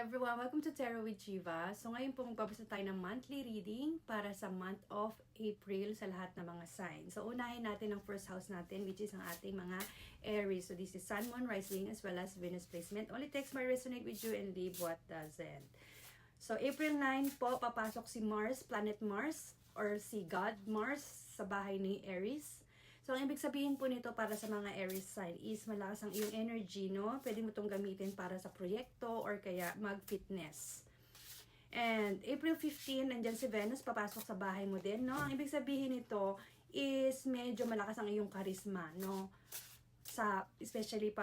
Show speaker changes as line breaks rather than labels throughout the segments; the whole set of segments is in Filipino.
everyone! Welcome to Tarot with Jiva. So ngayon po magbabasa tayo ng monthly reading para sa month of April sa lahat ng mga signs. So unahin natin ang first house natin, which is ang ating mga Aries. So this is Sun, Moon, Rising as well as Venus placement. Only text may resonate with you and leave what doesn't. So April 9 po, papasok si Mars, planet Mars, or si God Mars sa bahay ni Aries. So, ang ibig sabihin po nito para sa mga Aries sign is malakas ang iyong energy, no? Pwede mo itong gamitin para sa proyekto or kaya mag-fitness. And April 15, nandyan si Venus, papasok sa bahay mo din, no? Ang ibig sabihin nito is medyo malakas ang iyong charisma, no? Especially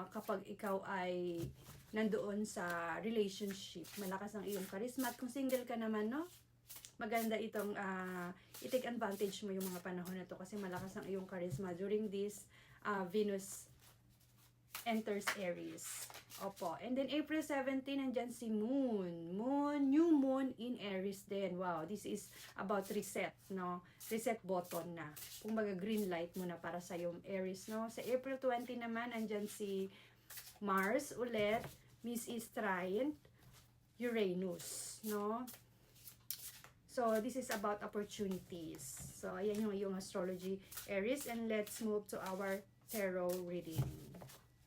kapag ikaw ay nandoon sa relationship, malakas ang iyong charisma. At kung single ka naman, no? Maganda itong i-take advantage mo yung mga panahon na to kasi malakas ang iyong charisma during this Venus enters Aries. Opo. And then April 17, nandyan si Moon. New Moon in Aries din. Wow, this is about reset, no? Reset button na. Kumbaga green light mo na para sa yung Aries, no? Sa April 20 naman, nandyan si Mars ulit. Miss is trine Uranus, no? So, this is about opportunities. So, ayan yung astrology Aries. And let's move to our tarot reading.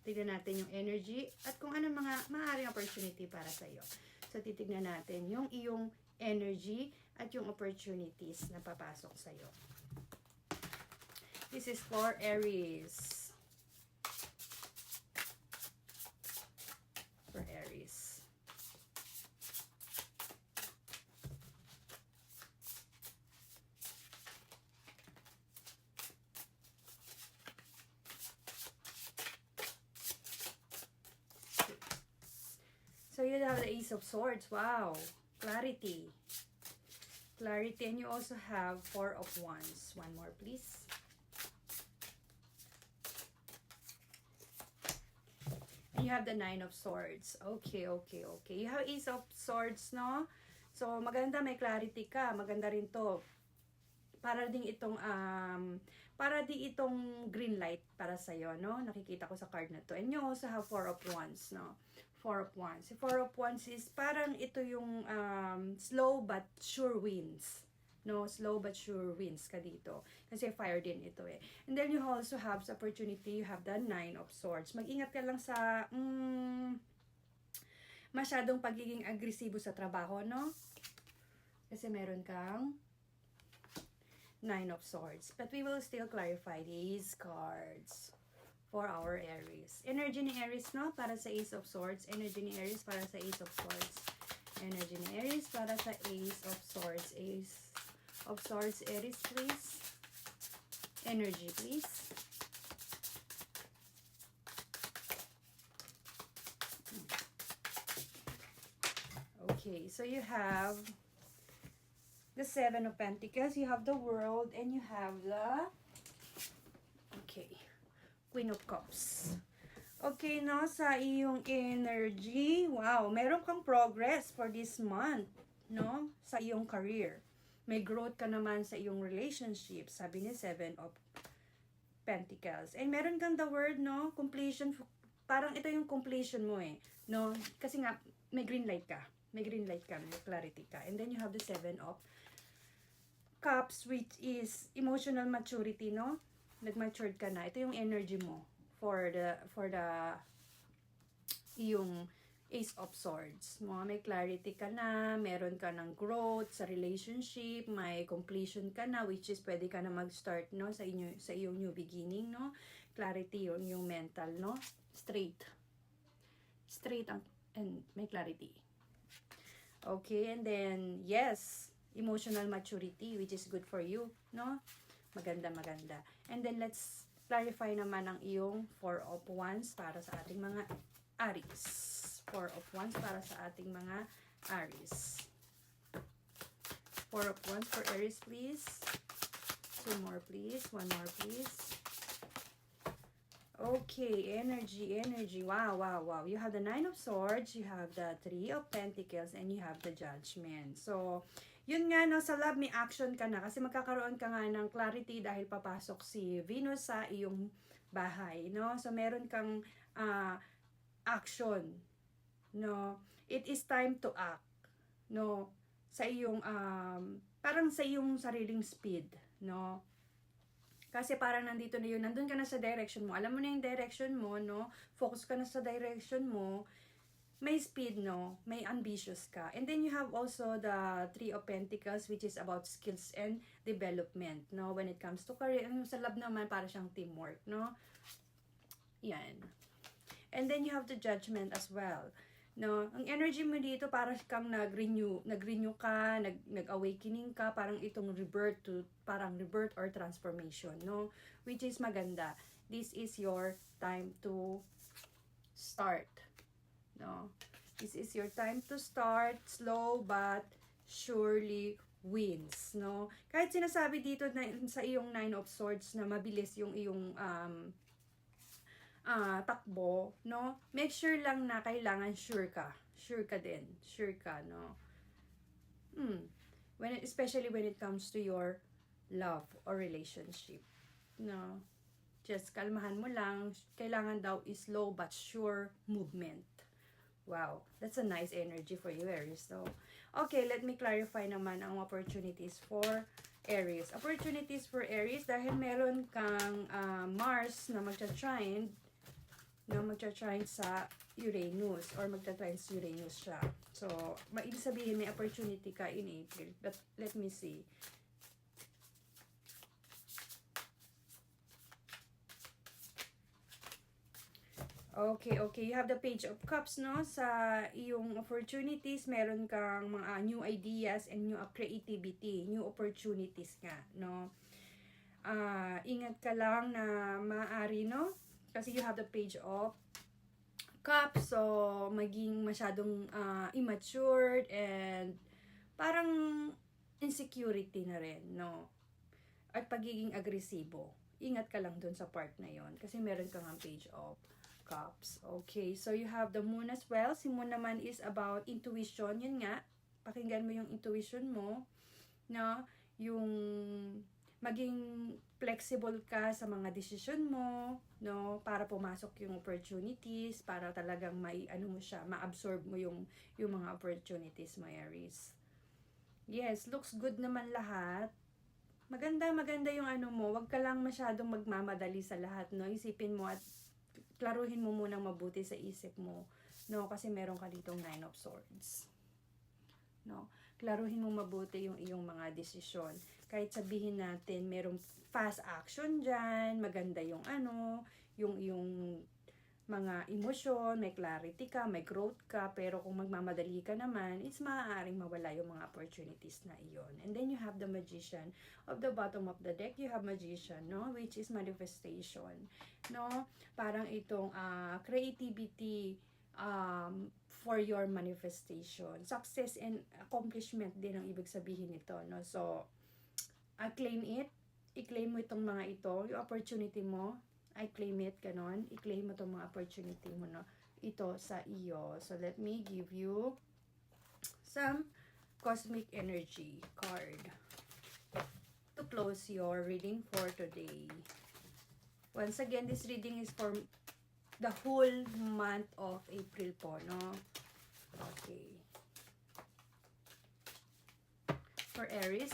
Tignan natin yung energy at kung ano mga maaaring opportunity para sa iyo. So, titignan natin yung iyong energy at yung opportunities na papasok sa iyo. This is for Aries. For Aries. So, you have the Ace of Swords. Wow. Clarity. Clarity. And you also have Four of Wands. One more, please. And you have the Nine of Swords. Okay. You have Ace of Swords, no? So, maganda. May clarity ka. Maganda rin to. Para din itong green light para sa iyo, no? Nakikita ko sa card na to. And you also have Four of Wands, no? Four of Wands. Si Four of Wands is parang ito yung slow but sure wins. No, slow but sure wins ka dito. Kasi fire din ito eh. And then you also have the opportunity, you have the Nine of Swords. Mag-ingat ka lang sa masyadong pagiging agresibo sa trabaho, no? Kasi meron kang Nine of Swords. But we will still clarify these cards for our Aries. Energy ni Aries, no? Para sa Ace of Swords. Energy ni Aries para sa Ace of Swords. Energy ni Aries para sa Ace of Swords. Ace of Swords, Aries, please. Energy, please. Okay, so you have the Seven of Pentacles, you have the World, and you have the Queen of Cups. Okay, no, sa iyong energy, wow, meron kang progress for this month, no, sa iyong career. May growth ka naman sa iyong relationship, sabi ni Seven of Pentacles. And meron kang the word, no, completion, parang ito yung completion mo eh, no, kasi nga, may green light ka, may clarity ka. And then you have the Seven of Cups, which is emotional maturity, no? Nag-matured ka na. Ito yung energy mo for the yung Ace of Swords. May clarity ka na, meron ka ng growth sa relationship, may completion ka na, which is pwede ka na mag-start, no, sa iyong new beginning, no? Clarity yung mental, no? Straight and may clarity. Okay, and then yes, emotional maturity, which is good for you, no? Maganda. And then, let's clarify naman ang iyong Four of Wands para sa ating mga Aries. Four of Wands para sa ating mga Aries. Four of Wands for Aries, please. Two more, please. One more, please. Okay, energy. Wow. You have the Nine of Swords, you have the Three of Pentacles, and you have the Judgment. So, yun nga, no, sa love, may action ka na kasi magkakaroon ka nga ng clarity dahil papasok si Venus sa iyong bahay, no? So, meron kang action no? It is time to act, no? Sa iyong, parang sa iyong sariling speed, no? Kasi parang nandito na yun, nandun ka na sa direction mo, alam mo na yung direction mo, no? Focus ka na sa direction mo, may speed, no? May ambitious ka. And then you have also the Three of Pentacles, which is about skills and development, no? When it comes to career, sa love naman, para siyang teamwork, no? Yan. And then you have the Judgment as well. No, ang energy mo dito para kang nag-renew ka, nag-awakening ka, parang itong parang rebirth or transformation, no? Which is maganda. This is your time to start. No? This is your time to start, slow but surely wins, no? Kahit sinasabi dito na sa iyong Nine of Swords na mabilis yung iyong takbo, no? Make sure lang na kailangan sure ka. Sure ka din. Sure ka, no? Especially when it comes to your love or relationship, no? Just kalmahan mo lang. Kailangan daw is slow but sure movement. Wow, that's a nice energy for you, Aries. So, okay, let me clarify naman ang opportunities for Aries. Opportunities for Aries dahil meron kang Mars na magcha-trine sa Uranus or magta-trine sa Uranus siya. So, maibig sabihin may opportunity ka in April. But let me see. Okay. You have the Page of Cups, no? Sa iyong opportunities, meron kang mga new ideas and new creativity, new opportunities nga, no? Ingat ka lang na maaari, no? Kasi you have the Page of Cups, so maging masyadong immature and parang insecurity na rin, no? At pagiging agresibo. Ingat ka lang dun sa part na yon kasi meron kang Page of Cups. Okay, so you have the Moon as well. Si Moon naman is about intuition. Yun nga, pakinggan mo yung intuition mo, no? Yung maging flexible ka sa mga decision mo, no? Para pumasok yung opportunities, para talagang ma-absorb mo yung mga opportunities mo, Aries. Yes, looks good naman lahat. Maganda yung mo. Wag ka lang masyadong magmamadali sa lahat, no? Isipin mo at klaruhin mo munang mabuti sa isip mo, no? Kasi meron ka ditong Nine of Swords, no? Klaruhin mo mabuti yung iyong mga desisyon. Kahit sabihin natin merong fast action dyan, maganda yung yung mga emosyon, may clarity ka, may growth ka, pero kung magmamadali ka naman, it's maaaring mawala yung mga opportunities na iyon. And then you have the Magician. Of the bottom of the deck, you have Magician, no? Which is manifestation, no? Parang itong creativity for your manifestation. Success and accomplishment din ang ibig sabihin nito, no? So, claim it. I-claim mo itong mga ito, yung opportunity mo. I claim it, ganon. I-claim mo itong mga opportunity mo, no? Ito sa iyo. So, let me give you some cosmic energy card to close your reading for today. Once again, this reading is for the whole month of April po, no? Okay. For Aries,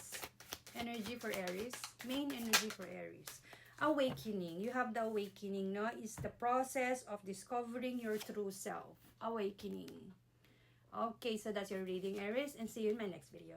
energy for Aries, main energy for Aries. Awakening. You have the awakening, no? Is the process of discovering your true self. Awakening. Okay, so that's your reading, Aries, and see you in my next video.